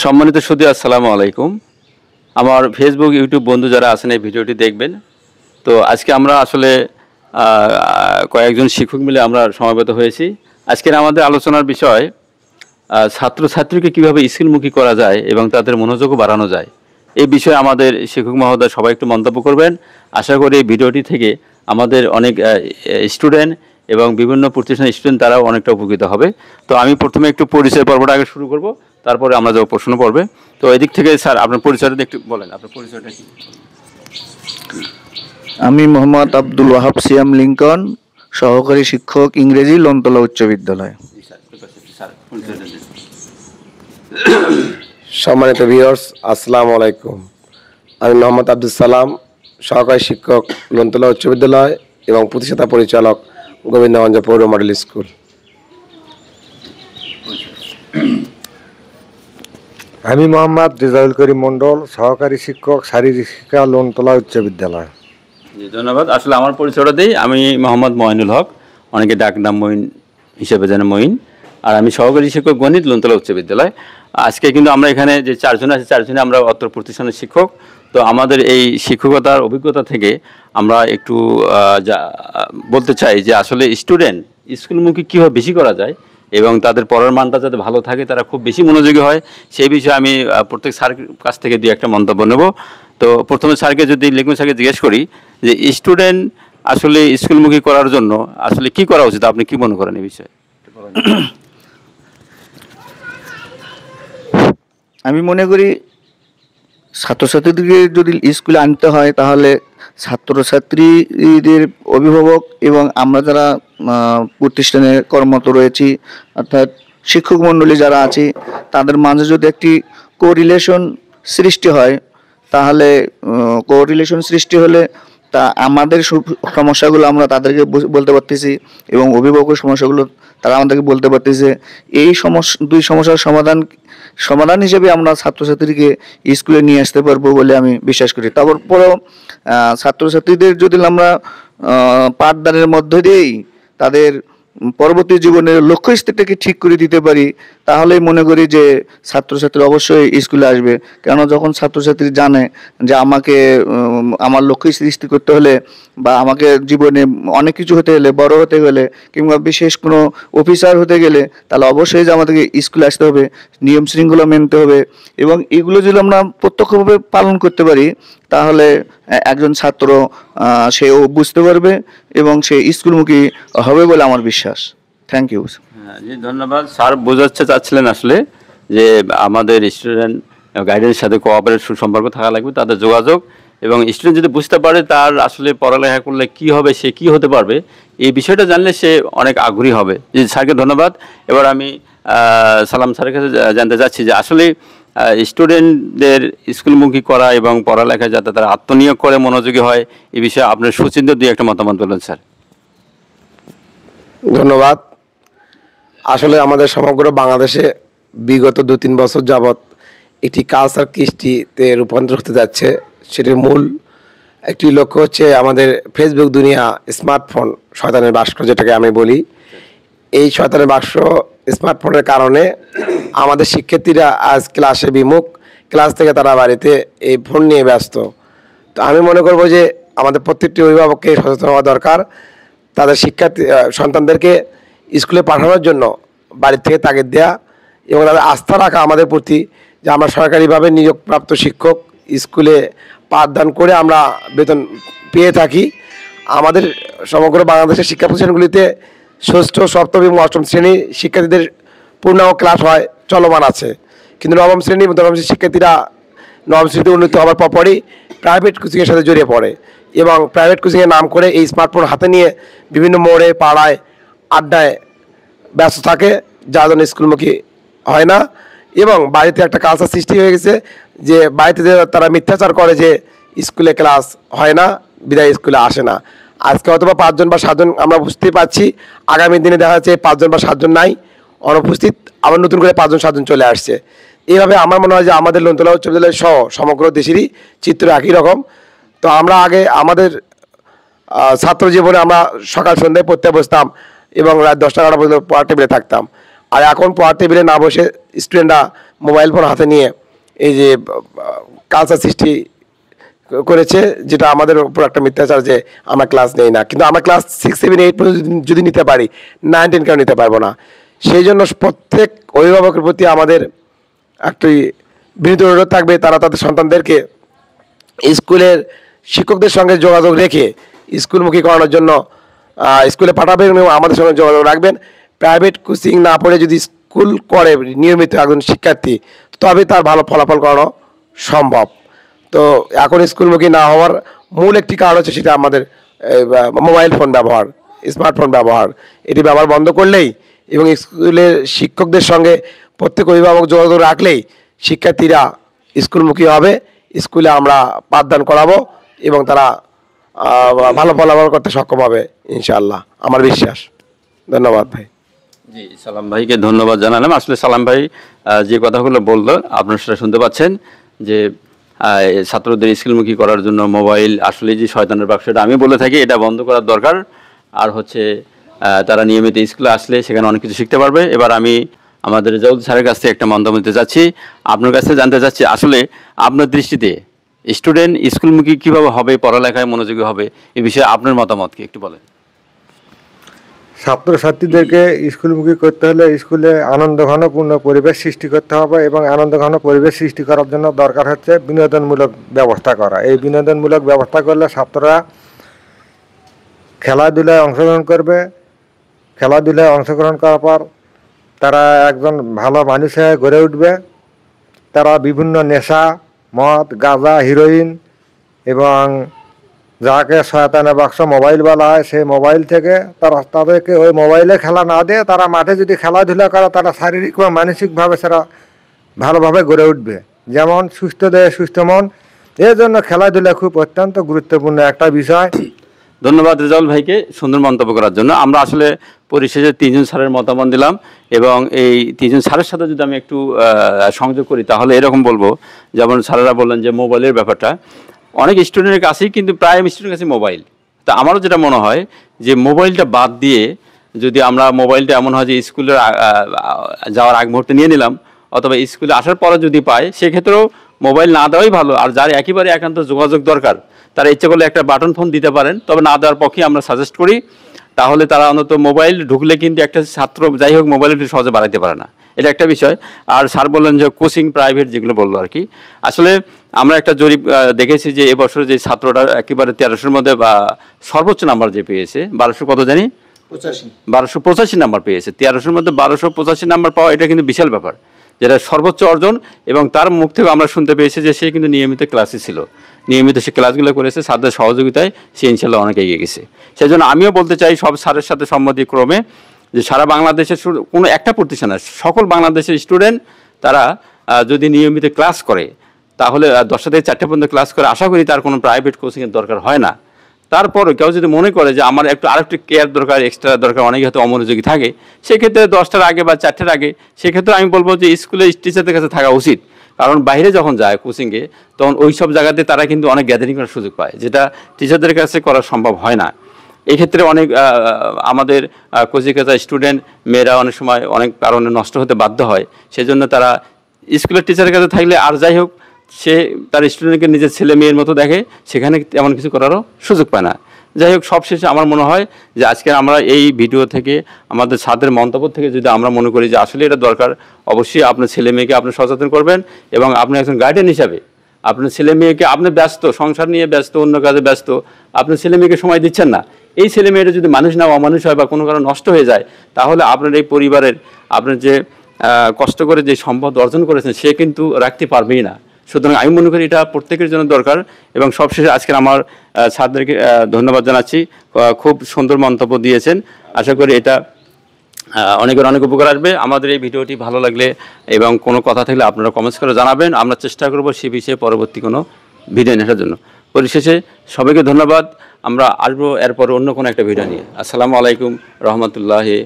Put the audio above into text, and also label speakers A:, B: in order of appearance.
A: সম্মানিত সুধী, আসসালামু আলাইকুম। আমার ফেসবুক ইউটিউব বন্ধু যারা আছেন এই ভিডিওটি দেখবেন। তো আজকে আমরা আসলে কয়েকজন শিক্ষক মিলে আমরা সমবেত হয়েছি। আজকের আমাদের আলোচনার বিষয় ছাত্রছাত্রীকে কীভাবে স্কুলমুখী করা যায় এবং তাদের মনোযোগও বাড়ানো যায়, এই বিষয়ে আমাদের শিক্ষক মহোদয় সবাই একটু মন্তব্য করবেন। আশা করি এই ভিডিওটি থেকে আমাদের অনেক স্টুডেন্ট এবং বিভিন্ন প্রতিষ্ঠানের স্টুডেন্ট তারাও অনেকটা উপকৃত হবে। তো আমি প্রথমে একটু পরিচয় পর্বটা আগে শুরু করব, তারপরে আমরা যাবো প্রশ্ন পর্বে। তো এদিক থেকে স্যার আপনার পরিচয়টা একটু বলেন, আপনার পরিচয়টা কি?
B: আমি মোহাম্মদ আব্দুল ওয়াহাব সিয়াম লিঙ্কন, সহকারী শিক্ষক ইংরেজি, লন্তলা উচ্চ বিদ্যালয়।
C: সম্মানিত ভিউয়ার্স, আসসালামু আলাইকুম। আমি মোহাম্মদ আব্দুল সালাম, সহকারী শিক্ষক, লন্তলা উচ্চ বিদ্যালয় এবং প্রতিষ্ঠাতা পরিচালক, গোবিন্দগঞ্জ পৌর মডেল স্কুল।
D: আমি মোহাম্মদ রেজাউল করিম মণ্ডল, সহকারী শিক্ষক, শারীরিক শিক্ষা, লন্তলা উচ্চ বিদ্যালয়।
A: জি, ধন্যবাদ। আসলে আমার পরিচয়টা দিই, আমি মোহাম্মদ মঈনুল হক, অনেকে ডাক নাম মঈন হিসেবে জানে মঈন, আর আমি সহকারী শিক্ষক গণিত, লন্তলা উচ্চ বিদ্যালয়। আজকে কিন্তু আমরা এখানে যে চারজন আছি, চারজনে আমরা অত্র প্রতিষ্ঠানের শিক্ষক। তো আমাদের এই শিক্ষকতার অভিজ্ঞতা থেকে আমরা একটু বলতে চাই যে আসলে স্টুডেন্ট স্কুলমুখী কীভাবে বেশি করা যায় এবং তাদের পড়ার মানটা যাতে ভালো থাকে, তারা খুব বেশি মনোযোগী হয়, সেই বিষয়ে আমি প্রত্যেক স্যারের কাছ থেকে দুই একটা মন্তব্য নেব। তো প্রথমে স্যারকে যদি লিখুন স্যারকে জিজ্ঞেস করি যে স্টুডেন্ট আসলে স্কুলমুখী করার জন্য আসলে কি করা উচিত, আপনি কি মনে করেন এই বিষয়ে?
B: আমি মনে করি ছাত্রছাত্রীদেরকে যদি স্কুলে আনতে হয় তাহলে ছাত্রছাত্রীদের অভিভাবক এবং আমরা যারা প্রতিষ্ঠানে কর্মরত রয়েছি, অর্থাৎ শিক্ষক মণ্ডলী যারা আছি, তাদের মাঝে যদি একটি কোরিলেশন সৃষ্টি হয়, তাহলে কোরিলেশন সৃষ্টি হলে তা আমাদের সমস্যাগুলো আমরা তাদেরকে বলতে পারতেছি এবং অভিভাবকের সমস্যাগুলো তারা আমাদেরকে বলতে পারতেছে। এই দুই সমস্যার সমাধান হিসেবে আমরা ছাত্রছাত্রীকে স্কুলে নিয়ে আসতে পারবো বলে আমি বিশ্বাস করি। তারপরেও ছাত্রছাত্রীদের যদি আমরা পাঠদানের মধ্য দিয়েই তাদের পরবর্তী জীবনের লক্ষ্যস্থিতিটাকে ঠিক করে দিতে পারি, তাহলেই মনে করি যে ছাত্রছাত্রী অবশ্যই স্কুলে আসবে। কেন, যখন ছাত্রছাত্রী জানে যে আমাকে আমার লক্ষ্য স্থির করতে হলে বা আমাকে জীবনে অনেক কিছু হতে গেলে, বড় হতে গেলে কিংবা বিশেষ কোনো অফিসার হতে গেলে, তাহলে অবশ্যই যে আমাদেরকে স্কুলে আসতে হবে, নিয়ম শৃঙ্খলা মানতে হবে, এবং এগুলো যদি আমরা প্রত্যক্ষভাবে পালন করতে পারি তাহলে একজন ছাত্র সেও বুঝতে পারবে এবং সে স্কুলমুখী হবে বলে আমার বিশ্বাস। Thank you.
A: হ্যাঁ জি, ধন্যবাদ। স্যার বোঝাতে চাচ্ছিলেন আসলে যে আমাদের স্টুডেন্ট গাইডেন্সের সাথে কোঅপারেট সুসম্পর্ক থাকা লাগবে, তাদের যোগাযোগ, এবং স্টুডেন্ট যদি বুঝতে পারে তার আসলে পড়ালেখা করলে কি হবে, সে কি হতে পারবে, এই বিষয়টা জানলে সে অনেক আগ্রহী হবে। জি স্যারকে ধন্যবাদ। এবার আমি সালাম স্যারের কাছে জানতে চাচ্ছি যে আসলে স্টুডেন্টদের স্কুলমুখী করা এবং পড়ালেখায় যাতে তারা আত্মনিয়োগ করে মনোযোগী হয়, এই বিষয়ে আপনার সুচিন্তিত দুই একটা মতামত বলুন স্যার।
C: ধন্যবাদ। আসলে আমাদের সমগ্র বাংলাদেশে বিগত 2-3 বছর যাবৎ একটি কালচার কৃষ্টিতে রূপান্তর হতে যাচ্ছে। সেটির মূল একটি লক্ষ্য হচ্ছে আমাদের ফেসবুক দুনিয়া, স্মার্টফোন, শয়তানের বাক্স যেটাকে আমি বলি। এই শয়তানের বাক্স স্মার্টফোনের কারণে আমাদের শিক্ষার্থীরা আজ ক্লাসে বিমুখ, ক্লাস থেকে তারা বাড়িতে এই ফোন নিয়ে ব্যস্ত। তো আমি মনে করব যে আমাদের প্রত্যেকটি অভিভাবককে সচেতন হওয়া দরকার। তাদের সন্তানদেরকে স্কুলে পাঠানোর জন্য বাড়ি থেকে তাগিদ দেওয়া এবং তাদের আস্থা রাখা আমাদের প্রতি, যে আমরা সরকারিভাবে নিয়োগপ্রাপ্ত শিক্ষক, স্কুলে পাঠদান করে আমরা বেতন পেয়ে থাকি। আমাদের সমগ্র বাংলাদেশের শিক্ষা প্রতিষ্ঠানগুলিতে ষষ্ঠ, সপ্তম এবং অষ্টম শ্রেণীর শিক্ষার্থীদের পূর্ণাঙ্গ ক্লাস হয়, চলমান আছে। কিন্তু নবম শ্রেণী এবং দশম শ্রেণীর শিক্ষার্থীরা নবম শ্রেণীতে উন্নীত হওয়ার পরপরই প্রাইভেট কোচিংয়ের সাথে জড়িয়ে পড়ে এবং প্রাইভেট কোচিংয়ের নাম করে এই স্মার্টফোন হাতে নিয়ে বিভিন্ন মোড়ে, পাড়ায়, আড্ডায় ব্যস্ত থাকে, যার জন্য স্কুলমুখী হয় না। এবং বাড়িতে একটা কালচার সৃষ্টি হয়ে গেছে যে বাড়িতে তারা মিথ্যাচার করে যে স্কুলে ক্লাস হয় না, বিদায় স্কুলে আসে না। আজকে অথবা 5 জন বা 7 জন আমরা বুঝতেই পারছি, আগামী দিনে দেখা যাচ্ছে 5 জন বা 7 জন নাই, অনুপস্থিত, আবার নতুন করে 5 জন 7 জন চলে আসছে। এইভাবে আমার মনে হয় যে আমাদের লন্তলা উচ্চ বিদ্যালয় সহ সমগ্র দেশেরই চিত্র একই রকম। তো আমরা আগে আমাদের ছাত্র জীবনে আমরা সকাল সন্ধ্যায় পড়তে বসতাম এবং রাত 10টা 11টা পর্যন্ত পড়ার টেবিলে থাকতাম। আর এখন পড়ার টেবিলে না বসে স্টুডেন্টরা মোবাইল ফোন হাতে নিয়ে এই যে কালচার সৃষ্টি করেছে, যেটা আমাদের উপর একটা মিথ্যাচার যে আমরা ক্লাস নেই না, কিন্তু আমরা ক্লাস 6, 7, 8 পর্যন্ত যদি নিতে পারি, 9, 10 কেন নিতে পারবো না? সেই জন্য প্রত্যেক অভিভাবকের প্রতি আমাদের একটি বিনীত অনুরোধ থাকবে, তারা তাদের সন্তানদেরকে স্কুলের শিক্ষকদের সঙ্গে যোগাযোগ রেখে স্কুলমুখী করানোর জন্য স্কুলে পাঠাবেন এবং আমাদের সঙ্গে যোগাযোগ রাখবেন। প্রাইভেট কোচিং না পড়ে যদি স্কুল করে নিয়মিত একজন শিক্ষার্থী, তবে তার ভালো ফলাফল করানো সম্ভব। তো এখন স্কুলমুখী না হওয়ার মূল একটি কারণ হচ্ছে সেটা আমাদের মোবাইল ফোন ব্যবহার, স্মার্টফোন ব্যবহার। এটি ব্যবহার বন্ধ করলেই এবং স্কুলের শিক্ষকদের সঙ্গে প্রত্যেক অভিভাবক যোগাযোগ রাখলেই শিক্ষার্থীরা স্কুলমুখী হবে, স্কুলে আমরা পাঠদান করাবো এবং তারা ভালো ফলাফল করতে সক্ষম হবে ইনশাআল্লাহ, আমার বিশ্বাস। ধন্যবাদ ভাই।
A: জি, সালাম ভাইকে ধন্যবাদ জানালাম। আসলে সালাম ভাই যে কথাগুলো বললো আপনারা সেটা শুনতে পাচ্ছেন যে ছাত্রদের স্কুলমুখী করার জন্য মোবাইল আসলে যে শয়তানের বাক্স, এটা আমি বলে থাকি, এটা বন্ধ করার দরকার। আর হচ্ছে তারা নিয়মিত স্কুলে আসলে সেখানে অনেক কিছু শিখতে পারবে। এবার আমি আমাদের রেজাউল স্যারের কাছ থেকে একটা মন্তব্য দিতে চাচ্ছি, আপনার কাছে জানতে চাচ্ছি আসলে আপনার দৃষ্টিতে স্টুডেন্ট স্কুলমুখী কীভাবে হবে, পড়ালেখায় মনোযোগী হবে, এই বিষয়ে আপনার মতামত কি একটু বলেন।
D: ছাত্রছাত্রীদেরকে স্কুলমুখী করতে হলে স্কুলে আনন্দঘনপূর্ণ পরিবেশ সৃষ্টি করতে হবে এবং আনন্দঘন পরিবেশ সৃষ্টি করার জন্য দরকার হচ্ছে বিনোদনমূলক ব্যবস্থা করা। এই বিনোদনমূলক ব্যবস্থা করলে ছাত্ররা খেলাধুলায় অংশগ্রহণ করবে। খেলাধুলায় অংশগ্রহণ করার পর তারা একজন ভালো মানুষ হয়ে গড়ে উঠবে। তারা বিভিন্ন নেশা, মদ, গাঁজা, হিরোইন এবং যাকে শয়তানের বাক্স মোবাইল বলা হয়, সেই মোবাইল থেকে তাদেরকে ওই মোবাইলে খেলা না দিয়ে তারা মাঠে যদি খেলাধুলা করে, তারা শারীরিক ও মানসিকভাবে তারা ভালোভাবে গড়ে উঠবে। যেমন সুস্থ দেহে সুস্থ মন, এর জন্য খেলাধুলা খুব অত্যন্ত গুরুত্বপূর্ণ একটা বিষয়।
A: ধন্যবাদ রেজাউল ভাইকে সুন্দর মন্তব্য করার জন্য। আমরা আসলে পরিশেষে 3 জন স্যারের মতামত দিলাম এবং এই 3 জন স্যারের সাথে যদি আমি একটু সংযোগ করি তাহলে এরকম বলবো, যেমন স্যারেরা বললেন যে মোবাইলের ব্যাপারটা অনেক স্টুডেন্টের কাছেই, কিন্তু প্রায় স্টুডেন্টের কাছে মোবাইল। তা আমারও যেটা মনে হয় যে মোবাইলটা বাদ দিয়ে যদি আমরা মোবাইলটা এমন হয় যে স্কুলের যাওয়ার আগ মুহূর্তে নিয়ে নিলাম অথবা স্কুলে আসার পরে যদি পায়, সেক্ষেত্রেও মোবাইল না দেওয়াই ভালো। আর যার একেবারে একান্ত যোগাযোগ দরকার তারা ইচ্ছে করলে একটা বাটন ফোন দিতে পারেন, তবে না দেওয়ার পক্ষে আমরা সাজেস্ট করি। তাহলে তারা অন্তত মোবাইল ঢুকলে কিন্তু একটা ছাত্র যাই হোক মোবাইল একটু সহজে বাড়াইতে পারে না, এটা একটা বিষয়। আর স্যার বললেন যে কোচিং প্রাইভেট যেগুলো বললো আর কি, আসলে আমরা একটা জরিপ দেখেছি যে এবছর যে ছাত্রটা একেবারে 1300-র মধ্যে বা সর্বোচ্চ নাম্বার যে পেয়েছে 1200 কত জানি 1285 নাম্বার পেয়েছে। 1300-র মধ্যে 1285 নাম্বার পাওয়া এটা কিন্তু বিশাল ব্যাপার, যেটা সর্বোচ্চ অর্জন। এবং তার মুখ থেকে আমরা শুনতে পেয়েছি যে সে কিন্তু নিয়মিত ক্লাসে ছিল, নিয়মিত সে ক্লাসগুলো করেছে, স্যারদের সহযোগিতায় সে ইনশাল্লাহ অনেক এগিয়ে গেছে। সেই জন্য আমিও বলতে চাই সব স্যারের সাথে সম্মতিক্রমে যে সারা বাংলাদেশের কোনো একটা প্রতিষ্ঠান না, সকল বাংলাদেশের স্টুডেন্ট তারা যদি নিয়মিত ক্লাস করে তাহলে 10টা থেকে 4টে পর্যন্ত ক্লাস করে, আশা করি তার কোনো প্রাইভেট কোচিংয়ের দরকার হয় না। তারপরও কেউ যদি মনে করে যে আমার একটু আরেকটু কেয়ার দরকার, এক্সট্রা দরকার, অনেকে হয়তো অমনোযোগী থাকে, সেক্ষেত্রে 10টার আগে বা 4টের আগে, সেক্ষেত্রে আমি বলবো যে স্কুলে টিচারদের কাছে থাকা উচিত। কারণ বাইরে যখন যায় কোচিংয়ে তখন ওই সব জায়গাতে তারা কিন্তু অনেক গ্যাদারিং করার সুযোগ পায়, যেটা টিচারদের কাছে করা সম্ভব হয় না। এই ক্ষেত্রে অনেক আমাদের কোচিংয়ে স্টুডেন্ট মেয়েরা অনেক সময় অনেক কারণে নষ্ট হতে বাধ্য হয়। সেজন্য তারা স্কুলের টিচারের কাছে থাকলে আর যাই হোক সে তার স্টুডেন্টকে নিজের ছেলে মেয়ের মতো দেখে, সেখানে এমন কিছু করারও সুযোগ পায় না। যাই হোক সবশেষে আমার মনে হয় যে আজকে আমরা এই ভিডিও থেকে আমাদের ছাত্রের মন্তব্য থেকে যদি আমরা মনে করি যে আসলে এটা দরকার, অবশ্যই আপনার ছেলে মেয়েকে আপনি সচেতন করবেন এবং আপনি একজন গার্ডিয়ান হিসাবে আপনার ছেলে মেয়েকে, আপনি ব্যস্ত, সংসার নিয়ে ব্যস্ত, অন্য কাজে ব্যস্ত, আপনার ছেলে মেয়েকে সময় দিচ্ছেন না। এই ছেলে মেয়েটা যদি মানুষ না অমানুষ হয় বা কোনো কারণে নষ্ট হয়ে যায়, তাহলে আপনার এই পরিবারের আপনার যে কষ্ট করে যে সম্পদ অর্জন করেছেন সে কিন্তু রাখতে পারবেই না। সুতরাং আমি মনে করি এটা প্রত্যেকের জন্য দরকার। এবং সবশেষে আজকের আমার ছাত্রদেরকে ধন্যবাদ জানাচ্ছি, খুব সুন্দর মন্তব্য দিয়েছেন। আশা করি এটা অনেকের অনেক উপকার আসবে। আমাদের এই ভিডিওটি ভালো লাগলে এবং কোনো কথা থাকলে আপনারা কমেন্টস করে জানাবেন, আমরা চেষ্টা করব সে বিষয়ে পরবর্তী কোনো ভিডিও নেওয়ার জন্য। পরিশেষে সবাইকে ধন্যবাদ, আমরা আসবো এরপর অন্য কোনো একটা ভিডিও নিয়ে। আসসালামু আলাইকুম রহমতুল্লাহি।